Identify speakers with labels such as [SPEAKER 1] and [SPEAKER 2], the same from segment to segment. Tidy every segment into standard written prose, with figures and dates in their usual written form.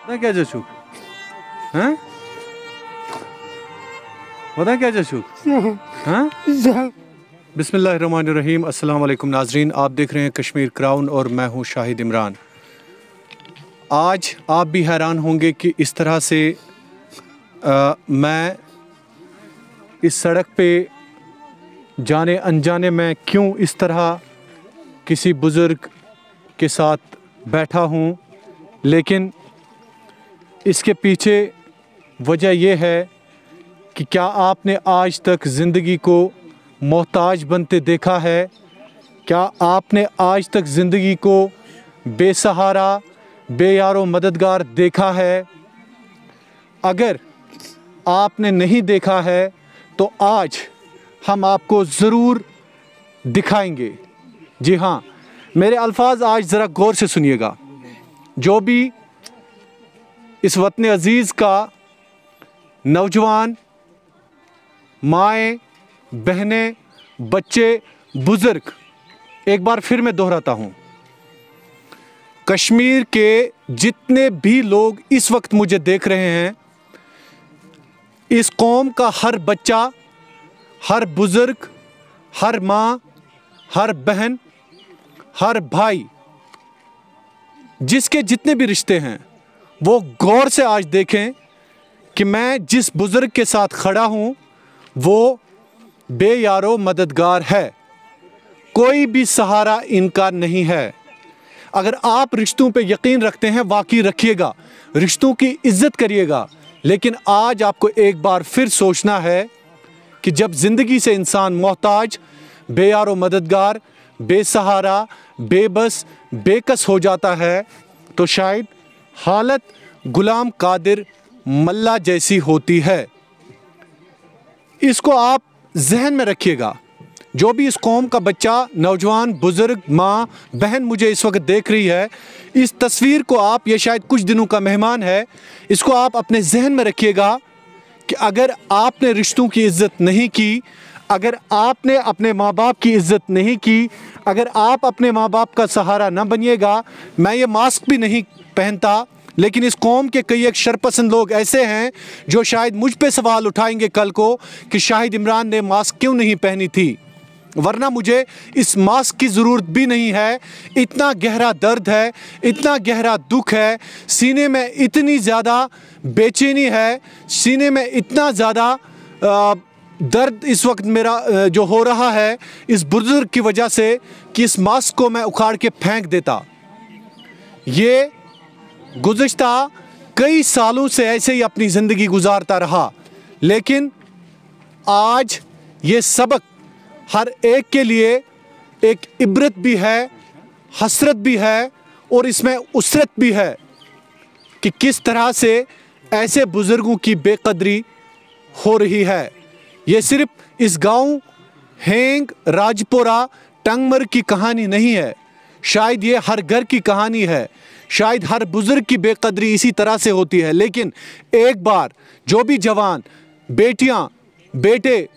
[SPEAKER 1] Vatan kya jashuk? Huh? Vatan kya jashuk? Huh? बिस्मिल्लाहिर्रहमानिर्रहीम। अस्सलाम वालेकुम नाजरीन, आप देख रहे हैं कश्मीर क्राउन और मैं हूं शाहिद इमरान। आज आप भी हैरान होंगे कि इस तरह से मैं इस सड़क पे जाने अनजाने में क्यों इस तरह किसी बुज़ुर्ग के साथ बैठा हूं, लेकिन इसके पीछे वजह यह है कि क्या आपने आज तक ज़िंदगी को मोहताज बनते देखा है? क्या आपने आज तक ज़िंदगी को बेसहारा, बेयारो मददगार देखा है? अगर आपने नहीं देखा है तो आज हम आपको ज़रूर दिखाएंगे। जी हाँ, मेरे अल्फाज आज ज़रा गौर से सुनिएगा। जो भी इस वतन अज़ीज़ का नौजवान, माएँ, बहनें, बच्चे, बुज़ुर्ग, एक बार फिर मैं दोहराता हूँ, कश्मीर के जितने भी लोग इस वक्त मुझे देख रहे हैं, इस कौम का हर बच्चा, हर बुज़ुर्ग, हर माँ, हर बहन, हर भाई, जिसके जितने भी रिश्ते हैं, वो गौर से आज देखें कि मैं जिस बुज़ुर्ग के साथ खड़ा हूँ वो बेयारो मददगार है। कोई भी सहारा इनका नहीं है। अगर आप रिश्तों पे यकीन रखते हैं, वाकई रखिएगा, रिश्तों की इज्जत करिएगा, लेकिन आज आपको एक बार फिर सोचना है कि जब ज़िंदगी से इंसान मोहताज, बेयारो मददगार, बेसहारा, बेबस, बेकस हो जाता है तो शायद हालत गुलाम कादिर मल्ला जैसी होती है। इसको आप जहन में रखिएगा। जो भी इस कौम का बच्चा, नौजवान, बुज़ुर्ग, माँ, बहन मुझे इस वक्त देख रही है, इस तस्वीर को आप, ये शायद कुछ दिनों का मेहमान है, इसको आप अपने जहन में रखिएगा कि अगर आपने रिश्तों की इज़्ज़त नहीं की, अगर आपने अपने माँ बाप की इज़्ज़त नहीं की, अगर आप अपने माँ बाप का सहारा न बनिएगा, मैं ये मास्क भी नहीं पहनता, लेकिन इस कौम के कई एक शरपसंद लोग ऐसे हैं जो शायद मुझ पे सवाल उठाएंगे कल को कि शाहिद इमरान ने मास्क क्यों नहीं पहनी थी, वरना मुझे इस मास्क की ज़रूरत भी नहीं है। इतना गहरा दर्द है, इतना गहरा दुख है, सीने में इतनी ज़्यादा बेचैनी है, सीने में इतना ज़्यादा दर्द इस वक्त मेरा जो हो रहा है इस बुज़ुर्ग की वजह से कि इस मास्क को मैं उखाड़ के फेंक देता। ये गुज़िश्ता कई सालों से ऐसे ही अपनी ज़िंदगी गुजारता रहा, लेकिन आज ये सबक हर एक के लिए एक इबरत भी है, हसरत भी है और इसमें उसरत भी है कि किस तरह से ऐसे बुज़ुर्गों की बेकदरी हो रही है। ये सिर्फ इस गांव हेंग, राजपुरा, टंगमर की कहानी नहीं है, शायद ये हर घर की कहानी है, शायद हर बुज़ुर्ग की बेकदरी इसी तरह से होती है। लेकिन एक बार जो भी जवान, बेटियां, बेटे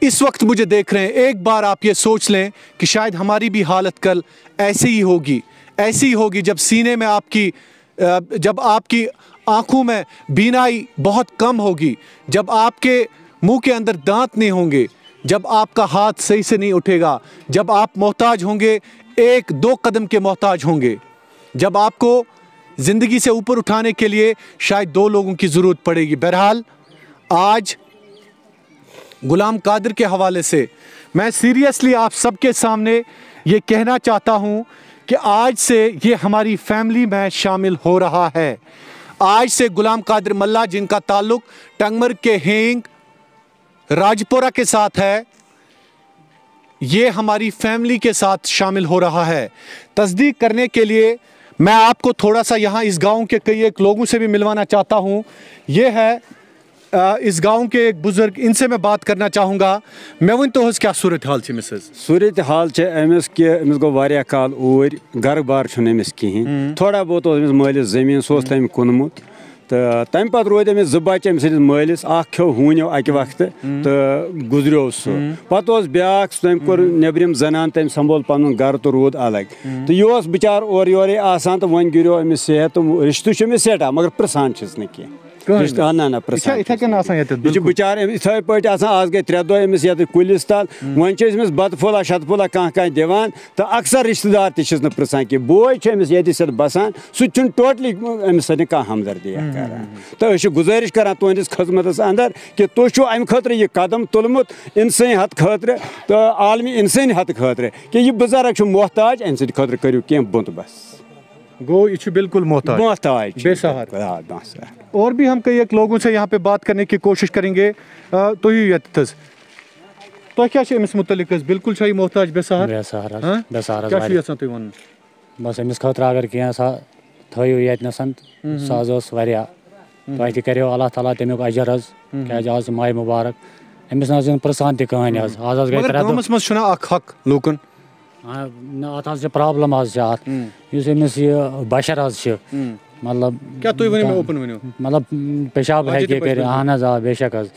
[SPEAKER 1] इस वक्त मुझे देख रहे हैं, एक बार आप ये सोच लें कि शायद हमारी भी हालत कल ऐसी ही होगी, ऐसी ही होगी जब सीने में आपकी, जब आपकी आँखों में बीनाई बहुत कम होगी, जब आपके मुंह के अंदर दांत नहीं होंगे, जब आपका हाथ सही से नहीं उठेगा, जब आप मोहताज होंगे, एक दो कदम के मोहताज होंगे, जब आपको ज़िंदगी से ऊपर उठाने के लिए शायद दो लोगों की ज़रूरत पड़ेगी। बहरहाल आज गुलाम कादिर के हवाले से मैं सीरियसली आप सबके सामने ये कहना चाहता हूँ कि आज से ये हमारी फैमिली में शामिल हो रहा है। आज से गुलाम कादिर मल्ला, जिनका ताल्लुक़ टंगमर के हेंग, राजपुरा के साथ है, ये हमारी फैमिली के साथ शामिल हो रहा है। तस्दीक करने के लिए मैं आपको थोड़ा सा यहाँ इस गांव के कई एक लोगों से भी मिलवाना चाहता हूँ। ये है इस गांव के एक बुजुर्ग, इनसे मैं बात करना चाहूँगा। मैं वन तो क्या सूरत हाल है मिसेस?
[SPEAKER 2] सूरत हाल अमिस गो वारिया काल ऊर, घर बार अमिस कहें, थोड़ा बहुत अमिस मालिस ज़मीन सो तम कुनमुत, تو تمہ پتہ روٗدۍ أمِس 2 بچہِ أمۍ سٕنٛدِس مٲلِس اکھ کھیٚو ہوٗنیو اکہِ وقتہٕ تہٕ گُزریو سُہ پتہٕ اوس بیٛاکھ تٔمۍ کوٚر نیٚبرِم زنان تٔمۍ سمبول پنُن گرٕ تہٕ روٗد الگ تہٕ یہِ اوس بِچار اورٕ یورے آسان تہٕ وۄنۍ گِریو أمِس صحت تہٕ رِشتہٕ چھُ أمِس سٮ۪ٹھاہ مگر پرٛژھان چھِس نہٕ کینٛہہ نہ پرٛژھان یہِ چھُ بِچار یِتھٕے پٲٹھۍ آسان آز گٔے 3 دۄہ أمِس یَتھ کُلِس تل وۄنۍ چھِ أسۍ أمِس بتہٕ پھوٚلہ شتہٕ پھوٚلہ کانٛہہ دِوان تہٕ اکثر رِشتہٕ دار تہِ چھِس نہٕ پرٛژھان کینٛہہ بوے چھُ أمِس ییٚتہِ سۭتۍ بسان سُہ تہِ چھُنہٕ ٹوٹلی أمِس سۭتۍ کانٛہہ ہمدردِیا کران تہٕ أسۍ چھِ گُزٲرِش کران تُہنٛدِس خدمتس انٛدر کہِ تُہۍ چھُو امہِ خٲطرٕ یہِ قدم تُلمُت اِنسٲنیت خٲطرٕ تہٕ عالمی اِنسٲنیت خٲطرٕ کہِ یہِ بُزرگ چھُ محتاج امہِ سٕنٛدِ خٲطرٕ کٔرِو کینٛہہ بندوبست
[SPEAKER 1] گو یہ بالکل محتاج بے سہارا اور بھی ہم کئی ایک لوگوں سے یہاں پہ بات کرنے کی کوشش کریں گے تو کیا امس متعلق بالکل محتاج بے سہارا
[SPEAKER 3] بس امس خاطر اگر کینٛہہ سا تھٲیِو ییٚتنَسَن سۄ حظ ٲس واریاہ تۄہہِ تہِ کَریو اللہ تعالیٰ تمیُک اجر حظ کیٛازِ آز چھِ ماہِ مُبارک أمِس نہ حظ چھِنہٕ پرٛژھان تہِ کٕہٕنۍ حظ آز حظ گٔے 3
[SPEAKER 1] دۄہ
[SPEAKER 3] اتھ حظ چھِ پرابلم حظ چھِ اتھ یُس أمِس یہِ بشر حظ چھِ مطلب مطلب پیشاب ہیٚکہِ کٔرِتھ اہن حظ آ بے شک حظ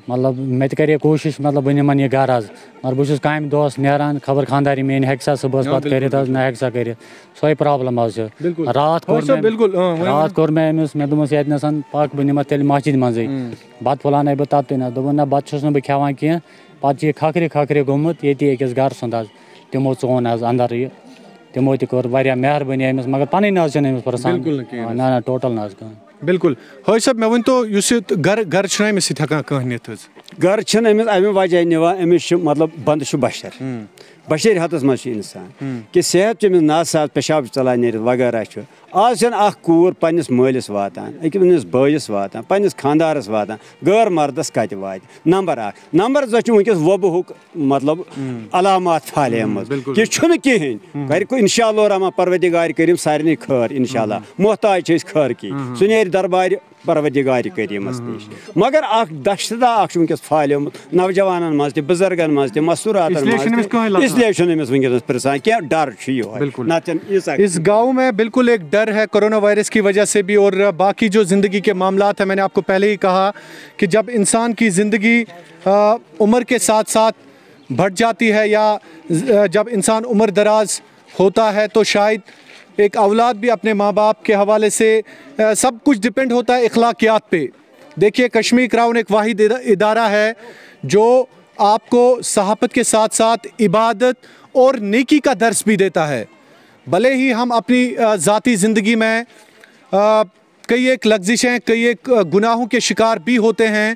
[SPEAKER 3] مطلب مےٚ تہِ کَرے کوٗشِش مطلب بہٕ نِمن یہِ گرٕ حظ مگر بہٕ چھُس کامہِ دۄہس نیران خبر خانٛدارنۍ میٛٲنۍ ہیٚکہِ سا صُبحس پتہٕ کٔرِتھ حظ نہ ہیٚکہِ سا کٔرِتھ سۄے پرابلم حظ چھِ راتھ کوٚر مےٚ أمِس مےٚ دوٚپمَس ییٚتنَسَن پَکھ بہٕ نِمَتھ تیٚلہِ مسجِد منٛزٕے بتہٕ پھوٚلانَے بہٕ تَتتھٕے نہ دوٚپُن نہ بتہٕ چھُس نہٕ بہٕ کھٮ۪وان کینٛہہ پتہٕ چھُ یہِ کھکھرِ گوٚمُت ییٚتی أکِس گرٕ سُنٛد حظ تِمو ژون حظ اندر یہِ تِمو تہِ کٔر واریاہ مہربٲنی أمِس مگر پنٕنۍ نہ حظ چھِنہٕ أمِس پرٛژھان نہ نہ ٹوٹل نہ حظ کٕہٕنۍ
[SPEAKER 1] بالکل حٲج صٲب مےٚ ؤنۍتو یُس یہِ گرٕ چھُنہ أمِس سۭتۍ ہٮ۪کان کانٛہہ نِتھ حظ
[SPEAKER 2] گرٕ چھِنہٕ أمِس اَمہِ وجہ نِوان أمِس چھُ مطلب بنٛدٕ چھُ بشر بشر حدس منٛز چھُ اِنسان کہِ صحت چھُ أمِس ناساز پیشاب چھُ ژلان نیٖرِتھ وغیرہ چھُ آز چھنہٕ اکھ کوٗر پننِس مٲلِس واتان أکِس بٲیِس واتان پننِس خانٛدارس واتان غٲر مردس کتہِ واتہِ نمبر 1 نمبر 2 چھُ وٕنکیٚس وبہُک مطلب علامات پھہلیمٕژ یہِ چھُنہٕ کِہینۍ کرِ انشاء اللہ رحمان پروردگارِ کٔرِم سارنٕے خٲر انشاء اللہ محتاج چھِ أسۍ خٲر کی سُہ نیرِ دربارِ پروردگارِ کریٖمس نِش مگر اکھ دشتدا اکھ چھُ وٕنکیٚس پھہلیومُت نوجوانن منٛز تہِ بُزرگن منٛز تہِ مستوٗراتن منٛز اسلیے چھُنہٕ أمِس وٕنکیٚنس پرژھان کینٛہہ ڈر چھُ یِہوے
[SPEAKER 1] اس گاؤں میں بالکل ایک ڈر ہے کورونا وائرس کی وجہ سے بھی اور باقی جو زندگی کے معاملات ہیں میں نے آپ کو پہلے ہی کہا کہ جب انسان کی زندگی عمر کے ساتھ ساتھ بڑھ جاتی ہے یا جب انسان عمر دراز ہوتا ہے تو شاید ایک اولاد بھی اپنے ماں باپ کے حوالے سے سب کچھ ڈپینڈ ہوتا ہے اخلاقیات پہ دیکھیے کشمیر کراؤن ایک واحد ادارہ ہے جو آپ کو صحافت کے ساتھ ساتھ عبادت اور نیکی کا درس بھی دیتا ہے بھلے ہی ہم اپنی ذاتی زندگی میں کئی ایک لغزشیں کئی ایک گناہوں کے شکار بھی ہوتے ہیں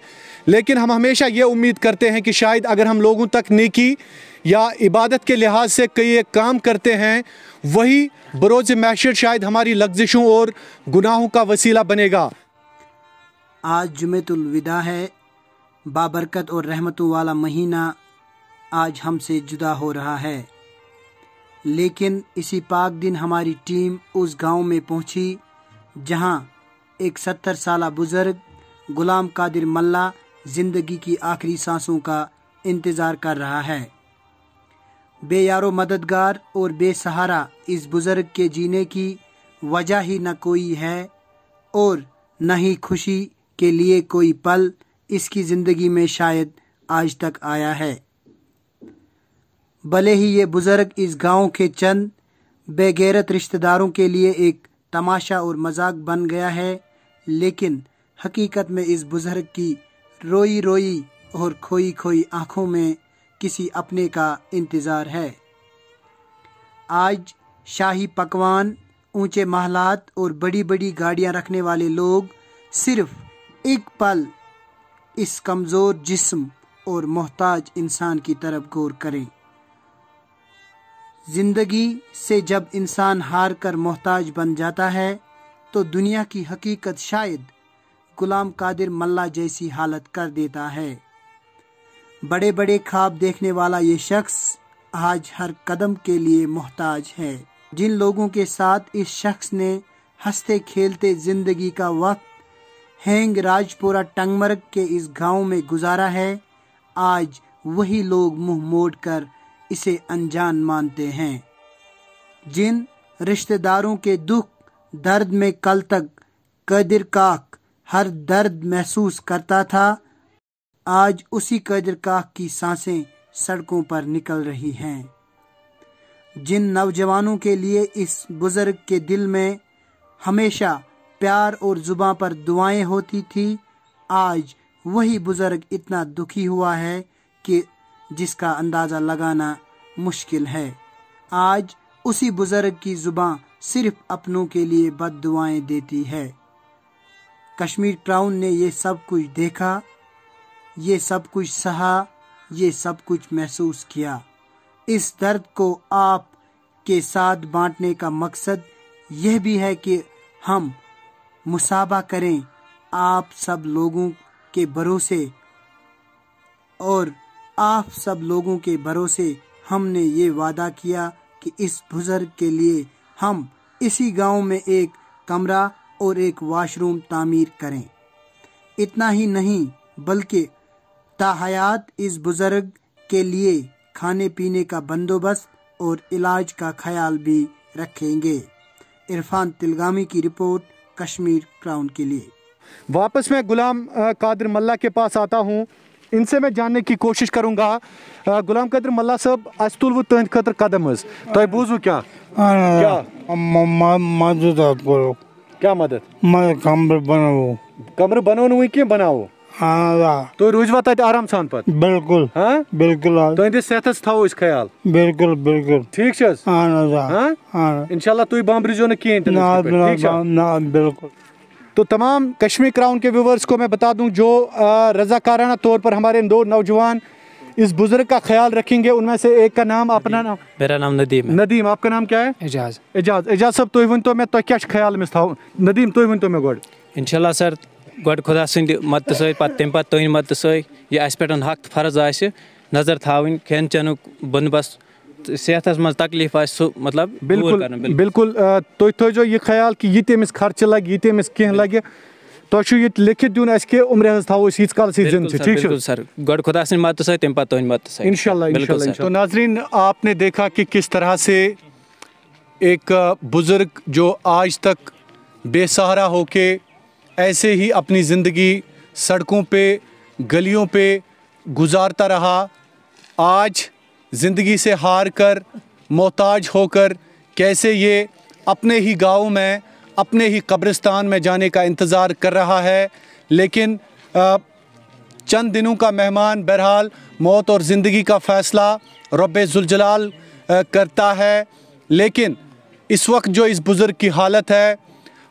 [SPEAKER 1] لیکن ہم ہمیشہ یہ امید کرتے ہیں کہ شاید اگر ہم لوگوں تک نیکی یا عبادت کے لحاظ سے کئی ایک کام کرتے ہیں وہی بروز محشر شاید ہماری لغزشوں اور گناہوں کا وسیلہ بنے گا.
[SPEAKER 4] آج جمعۃ الوداع ہے. بابرکت اور رحمتوں والا مہینہ آج ہم سے جدا ہو رہا ہے، لیکن اسی پاک دن ہماری ٹیم اس گاؤں میں پہنچی جہاں ایک 70 سالہ بزرگ غلام قادر ملا زندگی کی آخری سانسوں کا انتظار کر رہا ہے. بے یار و مددگار اور بے سہارا اس بزرگ کے جینے کی وجہ ہی نہ کوئی ہے اور نہ ہی خوشی کے لیے کوئی پل اس کی زندگی میں شاید آج تک آیا ہے. بھلے ہی یہ بزرگ اس گاؤں کے چند بے غیرت رشتہ داروں کے لیے ایک تماشا اور مذاق بن گیا ہے، لیکن حقیقت میں اس بزرگ کی روئی روئی اور کھوئی کھوئی آنکھوں میں کسی اپنے کا انتظار ہے. آج شاہی پکوان، اونچے محلات اور بڑی بڑی گاڑیاں رکھنے والے لوگ صرف ایک پل اس کمزور جسم اور محتاج انسان کی طرف غور کریں. زندگی سے جب انسان ہار کر محتاج بن جاتا ہے تو دنیا کی حقیقت شاید غلام قادر ملا جیسی حالت کر دیتا ہے. بڑے بڑے خواب دیکھنے والا یہ شخص آج ہر قدم کے لیے محتاج ہے. جن لوگوں کے ساتھ اس شخص نے ہنستے کھیلتے زندگی کا وقت ہینگ راجپورہ ٹنگمرگ کے اس گاؤں میں گزارا ہے، آج وہی لوگ منہ موڑ کر اسے انجان مانتے ہیں. جن رشتہ داروں کے دکھ درد میں کل تک قادر کاک हर दर्द महसूस करता था, आज उसी कदरगाह की सांसें सड़कों पर निकल रही हैं। जिन नौजवानों के लिए इस बुजुर्ग के दिल में हमेशा प्यार और जुबां पर दुआएं होती थी, आज वही बुजुर्ग इतना दुखी हुआ है कि जिसका अंदाज़ा लगाना मुश्किल है। आज उसी बुजुर्ग की जुबां सिर्फ अपनों के लिए बद्दुआएं देती है। कश्मीर क्राउन ने ये सब कुछ देखा, ये सब कुछ सहा, ये सब कुछ महसूस किया। इस दर्द को आप के साथ बांटने का मकसद यह भी है कि हम मुसाबा करें आप सब लोगों के भरोसे, और आप सब लोगों के भरोसे हमने ये वादा किया कि इस बुजुर्ग के लिए हम इसी गांव में एक कमरा और एक वॉशरूम तामीर करें। इतना ही नहीं बल्कि ताहयात इस बुजुर्ग के लिए खाने पीने का बंदोबस्त और इलाज का ख्याल भी रखेंगे। इरफान तिलगामी की रिपोर्ट, कश्मीर क्राउन के लिए।
[SPEAKER 1] वापस मैं गुलाम कादिर मल्ला के पास आता हूँ, इनसे मैं जानने की कोशिश करूँगा। गुलाम कादिर मल्ला साहब, अस तुल वो तुंद खतर कदम हज, तो बूझू क्या
[SPEAKER 5] मदद करो।
[SPEAKER 1] क्या मदद?
[SPEAKER 5] कमर बनाओ।
[SPEAKER 1] कमर बनाओ कि बनाओ?
[SPEAKER 5] हाँ
[SPEAKER 1] तो रोजवा तत आराम सान पर?
[SPEAKER 5] बिल्कुल।
[SPEAKER 1] हाँ
[SPEAKER 5] बिल्कुल।
[SPEAKER 1] तो सेहतस थो इस ख्याल?
[SPEAKER 5] बिल्कुल बिल्कुल।
[SPEAKER 1] ठीक छस?
[SPEAKER 5] हाँ
[SPEAKER 1] इंशाल्लाह तुई बांबरिजो न किए
[SPEAKER 5] ना बिल्कुल।
[SPEAKER 1] तो तमाम कश्मीर क्राउन के व्यूवर्स को मैं बता दूं, जो रजाकाराना तौर पर हमारे दो नौजवान इस बुजुर्ग का ख्याल रखेंगे, उनमें से एक का नाम, अपना नाम?
[SPEAKER 6] मेरा नाम नदीम है।
[SPEAKER 1] नदीम, आपका नाम क्या है?
[SPEAKER 6] एजाज।
[SPEAKER 1] एजाज, एजाज साहब तुम वन तो मैं तो क्या ख्याल में था? नदीम तुम वन तो मैं गोड
[SPEAKER 6] इंशाल्लाह सर गोड खुदा सद मदद सत तम पे तुम मदद सत यह पे हक फर्ज आस नजर थावन खेन चेन बंदोबस्त सेहत मज तकलीफ आ मतलब
[SPEAKER 1] बिल्कुल बिल्कुल। तुम थो यह ख्याल कि यह खर्च लगे, यह कह लगे, तो ये लिखित दिन कि उम्र थो यीत काल
[SPEAKER 6] ठीक सर। गोड खुदा सद मदद सत तम पे तुम मदद सत
[SPEAKER 1] इंशाल्लाह। तो नाजरीन, आपने देखा कि किस तरह से एक बुजुर्ग जो आज तक बेसहारा होके ऐसे ही अपनी ज़िंदगी सड़कों पे, गलियों पे गुजारता रहा, आज ज़िंदगी से हार कर, मोहताज होकर कैसे ये अपने ही गाँव में, अपने ही कब्रिस्तान में जाने का इंतज़ार कर रहा है। लेकिन चंद दिनों का मेहमान, बहरहाल मौत और ज़िंदगी का फ़ैसला रब्बे ज़ुल-जलाल करता है। लेकिन इस वक्त जो इस बुज़ुर्ग की हालत है,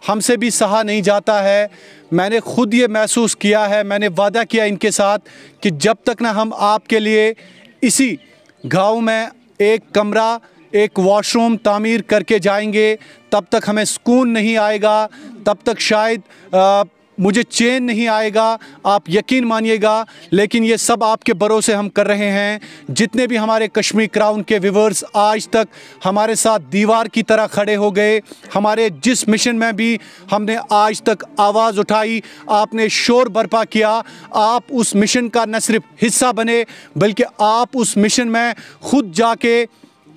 [SPEAKER 1] हमसे भी सहा नहीं जाता है। मैंने ख़ुद ये महसूस किया है, मैंने वादा किया इनके साथ कि जब तक ना हम आपके लिए इसी गाँव में एक कमरा, एक वॉशरूम तामीर करके जाएंगे, तब तक हमें सुकून नहीं आएगा, तब तक शायद मुझे चैन नहीं आएगा। आप यकीन मानिएगा, लेकिन ये सब आपके भरोसे हम कर रहे हैं। जितने भी हमारे कश्मीर क्राउन के व्यूवर्स आज तक हमारे साथ दीवार की तरह खड़े हो गए, हमारे जिस मिशन में भी हमने आज तक आवाज़ उठाई, आपने शोर बर्पा किया, आप उस मिशन का न सिर्फ हिस्सा बने बल्कि आप उस मिशन में खुद जाके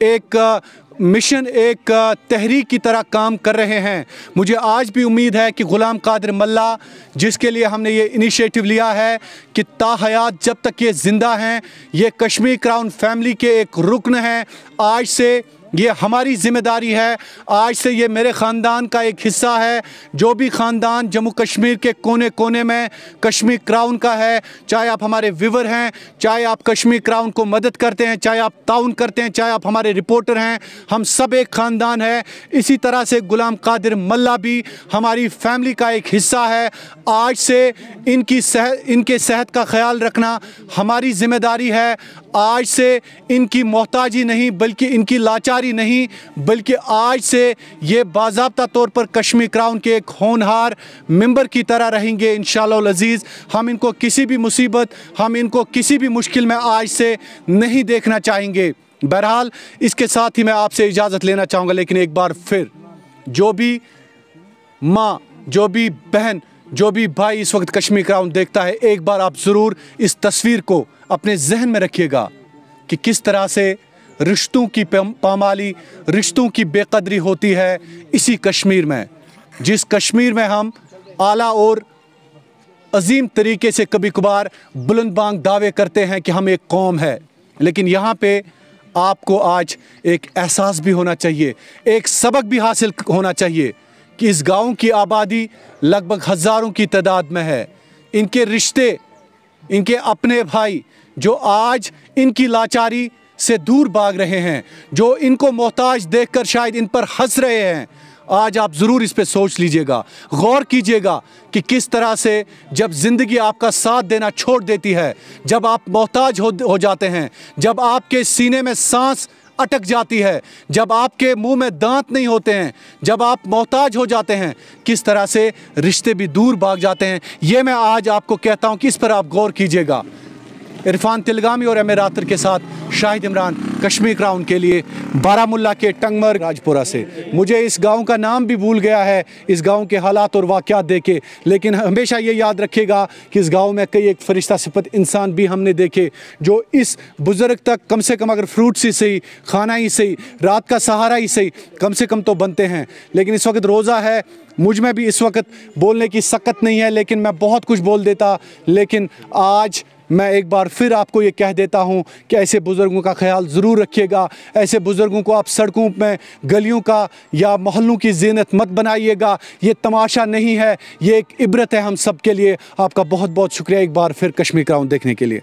[SPEAKER 1] एक मिशन, एक तहरीक की तरह काम कर रहे हैं। मुझे आज भी उम्मीद है कि गुलाम कादिर मल्ला, जिसके लिए हमने ये इनिशिएटिव लिया है कि ताहयात जब तक ये ज़िंदा हैं, ये कश्मीर क्राउन फैमिली के एक रुकन हैं। आज से ये हमारी ज़िम्मेदारी है, आज से ये मेरे ख़ानदान का एक हिस्सा है। जो भी ख़ानदान जम्मू कश्मीर के कोने कोने में कश्मीर क्राउन का है, चाहे आप हमारे व्यूवर हैं, चाहे आप कश्मीर क्राउन को मदद करते हैं, चाहे आप ताउन करते हैं, चाहे आप हमारे रिपोर्टर हैं, हम सब एक ख़ानदान है। इसी तरह से गुलाम कादिर मल्ला भी हमारी फैमिली का एक हिस्सा है। आज से इनके सेहत का ख्याल रखना हमारी ज़िम्मेदारी है। आज से इनकी मोहताजी नहीं बल्कि इनकी लाचारी नहीं, बल्कि आज से ये बाज़ाब्ता तौर पर कश्मीर क्राउन के एक होनहार मेंबर की तरह रहेंगे इंशाअल्लाह अज़ीज़। हम इनको किसी भी मुसीबत, हम इनको किसी भी मुश्किल में आज से नहीं देखना चाहेंगे। बहरहाल इसके साथ ही मैं आपसे इजाज़त लेना चाहूँगा, लेकिन एक बार फिर जो भी माँ, जो भी बहन, जो भी भाई इस वक्त कश्मीर क्राउन देखता है, एक बार आप ज़रूर इस तस्वीर को अपने जहन में रखिएगा कि किस तरह से रिश्तों की पामाली, रिश्तों की बेकदरी होती है इसी कश्मीर में, जिस कश्मीर में हम आला और अजीम तरीके से कभी कभार बुलंद बांग दावे करते हैं कि हम एक कौम है, लेकिन यहाँ पे आपको आज एक एहसास भी होना चाहिए, एक सबक भी हासिल होना चाहिए कि इस गांव की आबादी लगभग हज़ारों की तादाद में है। इनके रिश्ते, इनके अपने भाई जो आज इनकी लाचारी से दूर भाग रहे हैं, जो इनको मोहताज देखकर शायद इन पर हंस रहे हैं, आज आप ज़रूर इस पे सोच लीजिएगा, गौर कीजिएगा कि किस तरह से जब ज़िंदगी आपका साथ देना छोड़ देती है, जब आप मोहताज हो जाते हैं, जब आपके सीने में सांस अटक जाती है, जब आपके मुंह में दांत नहीं होते हैं, जब आप मोहताज हो जाते हैं, किस तरह से रिश्ते भी दूर भाग जाते हैं। ये मैं आज आपको कहता हूँ कि इस पर आप गौर कीजिएगा। इरफान तिलगामी और एमए रातर के साथ शाहिद इमरान, कश्मीर क्राउन के लिए, बारामुल्ला के टंगमर राजपुरा से। मुझे इस गांव का नाम भी भूल गया है इस गांव के हालात और वाक़यात देखे, लेकिन हमेशा ये याद रखिएगा कि इस गांव में कई एक फरिश्ता सिफत इंसान भी हमने देखे जो इस बुज़ुर्ग तक कम से कम अगर फ्रूट्स ही सही, खाना ही सही, रात का सहारा ही सही, कम से कम तो बनते हैं। लेकिन इस वक्त रोज़ा है, मुझ में भी इस वक्त बोलने की सकत नहीं है, लेकिन मैं बहुत कुछ बोल देता। लेकिन आज मैं एक बार फिर आपको ये कह देता हूँ कि ऐसे बुज़ुर्गों का ख्याल ज़रूर रखिएगा। ऐसे बुज़ुर्गों को आप सड़कों में, गलियों का या मोहल्लों की ज़ीनत मत बनाइएगा। ये तमाशा नहीं है, ये एक इबरत है हम सब के लिए। आपका बहुत बहुत शुक्रिया एक बार फिर कश्मीर क्राउन देखने के लिए।